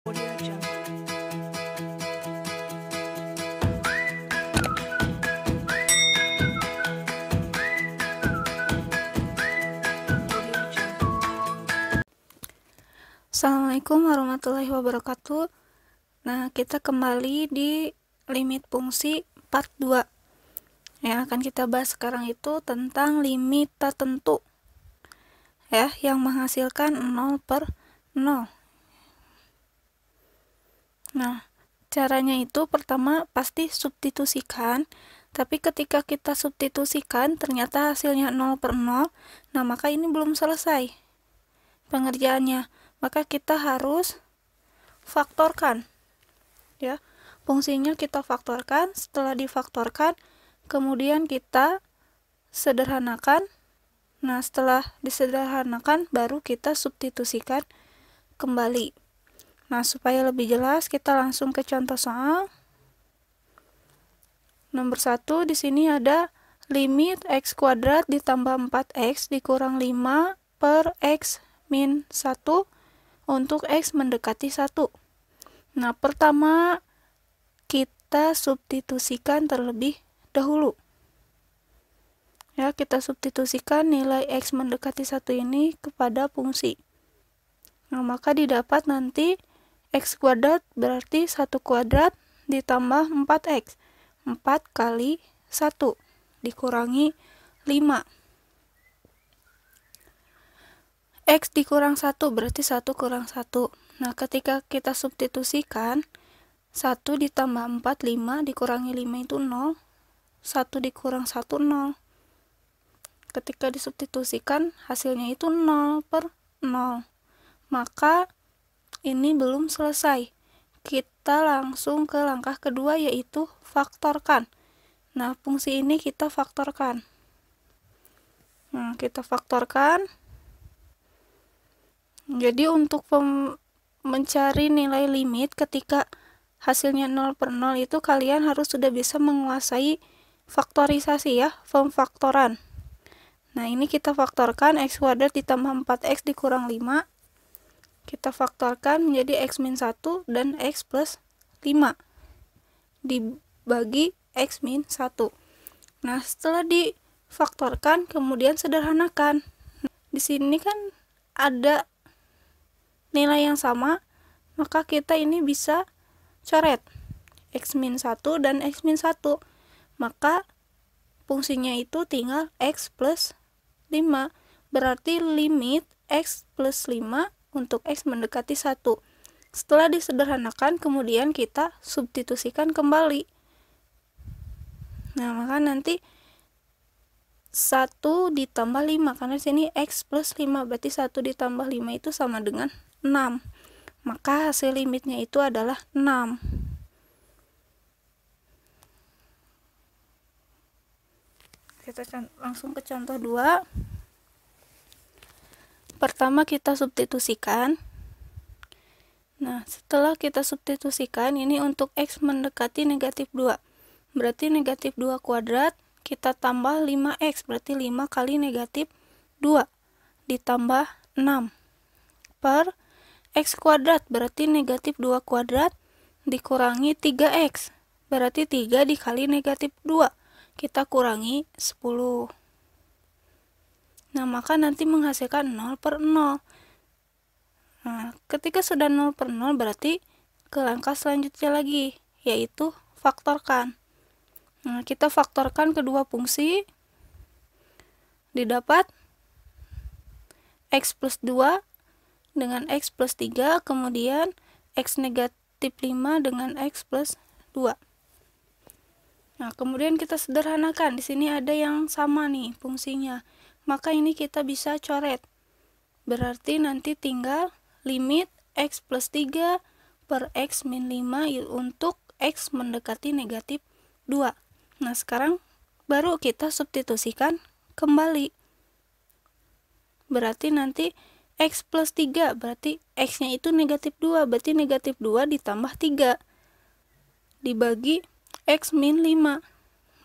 Assalamualaikum warahmatullahi wabarakatuh. Nah, kita kembali di limit fungsi part 2. Yang akan kita bahas sekarang itu tentang limit tertentu. Ya, yang menghasilkan 0/0. Nah, caranya itu pertama pasti substitusikan, tapi ketika kita substitusikan ternyata hasilnya 0/0, nah maka ini belum selesai pengerjaannya. Maka kita harus faktorkan, ya, fungsinya kita faktorkan. Setelah difaktorkan kemudian kita sederhanakan. Nah, setelah disederhanakan baru kita substitusikan kembali. Nah, supaya lebih jelas kita langsung ke contoh soal nomor 1. Di sini ada limit x kuadrat ditambah 4x dikurang 5 per x min 1 untuk x mendekati 1. Nah, pertama kita substitusikan terlebih dahulu. Ya, kita substitusikan nilai x mendekati 1 ini kepada fungsi. Nah, maka didapat nanti x kuadrat berarti 1 kuadrat ditambah 4x. 4 kali 1 dikurangi 5. X dikurang 1 berarti 1 kurang 1. Nah, ketika kita substitusikan 1 ditambah 4, 5 dikurangi 5 itu 0. 1 dikurang 1, 0. Ketika disubstitusikan hasilnya itu 0/0. Maka ini belum selesai. Kita langsung ke langkah kedua, yaitu faktorkan. Nah, fungsi ini kita faktorkan. Nah, kita faktorkan. Jadi untuk mencari nilai limit ketika hasilnya 0/0 itu kalian harus sudah bisa menguasai faktorisasi, ya, pemfaktoran. Nah, ini kita faktorkan x kuadrat ditambah 4x dikurang 5. Kita faktorkan menjadi x min 1 dan x plus 5 dibagi x min 1. Nah, setelah difaktorkan kemudian sederhanakan. Di sini kan ada nilai yang sama, maka kita ini bisa coret x min 1 dan x min 1. Maka fungsinya itu tinggal x plus 5. Berarti limit x plus 5 untuk x mendekati 1. Setelah disederhanakan kemudian kita substitusikan kembali. Nah, maka nanti 1 ditambah 5, karena di sini x plus 5 berarti 1 ditambah 5 itu sama dengan 6. Maka hasil limitnya itu adalah 6. Kita langsung ke contoh 2. Pertama kita substitusikan. Nah, setelah kita substitusikan, ini untuk x mendekati negatif 2. Berarti negatif 2 kuadrat kita tambah 5x, berarti 5 kali negatif 2 ditambah 6 per x kuadrat, berarti negatif 2 kuadrat dikurangi 3x, berarti 3 dikali negatif 2, kita kurangi 10. Nah, maka nanti menghasilkan 0/0. Nah, ketika sudah 0/0 berarti ke langkah selanjutnya lagi, yaitu faktorkan. Nah, kita faktorkan kedua fungsi, didapat x plus 2 dengan x plus 3, kemudian x negatif 5 dengan x plus 2. Nah, kemudian kita sederhanakan. Di sini ada yang sama nih fungsinya. Maka ini kita bisa coret. Berarti nanti tinggal limit x plus 3 per x min 5 untuk x mendekati negatif 2. Nah, sekarang baru kita substitusikan kembali. Berarti nanti x plus 3, berarti x-nya itu negatif 2, berarti negatif 2 ditambah 3 dibagi x min 5,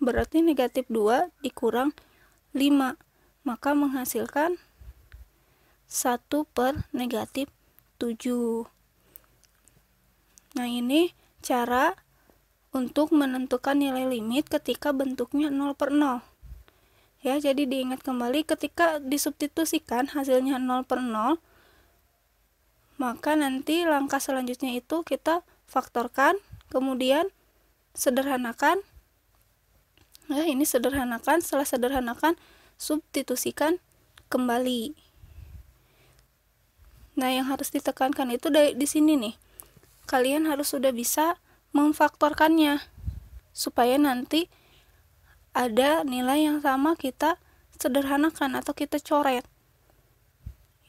berarti negatif 2 dikurang 5, maka menghasilkan 1 per negatif 7. Nah, ini cara untuk menentukan nilai limit ketika bentuknya 0/0. Ya, jadi diingat kembali ketika disubstitusikan hasilnya 0/0, maka nanti langkah selanjutnya itu kita faktorkan, kemudian sederhanakan. Ya, ini sederhanakan, setelah sederhanakan substitusikan kembali. Nah, yang harus ditekankan itu di sini nih. Kalian harus sudah bisa memfaktorkannya supaya nanti ada nilai yang sama kita sederhanakan atau kita coret.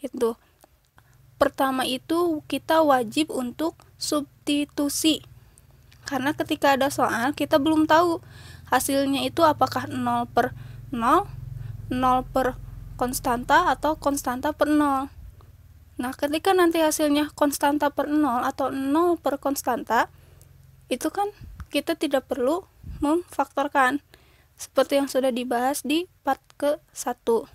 Itu. Pertama itu kita wajib untuk substitusi. Karena ketika ada soal kita belum tahu hasilnya itu apakah 0/0, 0 per konstanta atau konstanta per 0. Nah, ketika nanti hasilnya konstanta per 0 atau 0 per konstanta, itu kan kita tidak perlu memfaktorkan seperti yang sudah dibahas di part ke-1.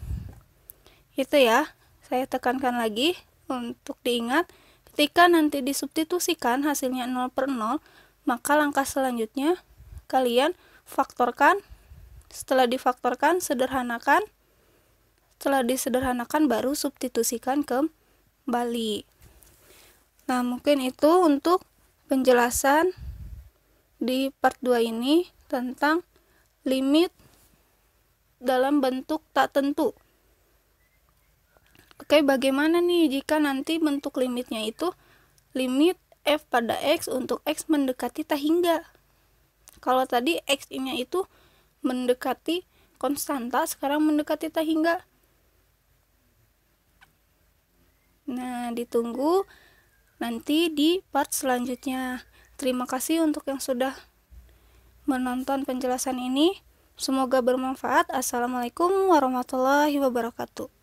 Itu ya, saya tekankan lagi untuk diingat, ketika nanti disubstitusikan hasilnya 0/0, maka langkah selanjutnya kalian faktorkan. Setelah difaktorkan, sederhanakan. Setelah disederhanakan baru substitusikan kembali. Nah, mungkin itu untuk penjelasan di part 2 ini tentang limit dalam bentuk tak tentu. Oke, bagaimana nih jika nanti bentuk limitnya itu limit f pada x untuk x mendekati tak hingga? Kalau tadi x-nya itu mendekati konstanta, sekarang mendekati tak hingga. Nah, ditunggu nanti di part selanjutnya. Terima kasih untuk yang sudah menonton penjelasan ini. Semoga bermanfaat. Assalamualaikum warahmatullahi wabarakatuh.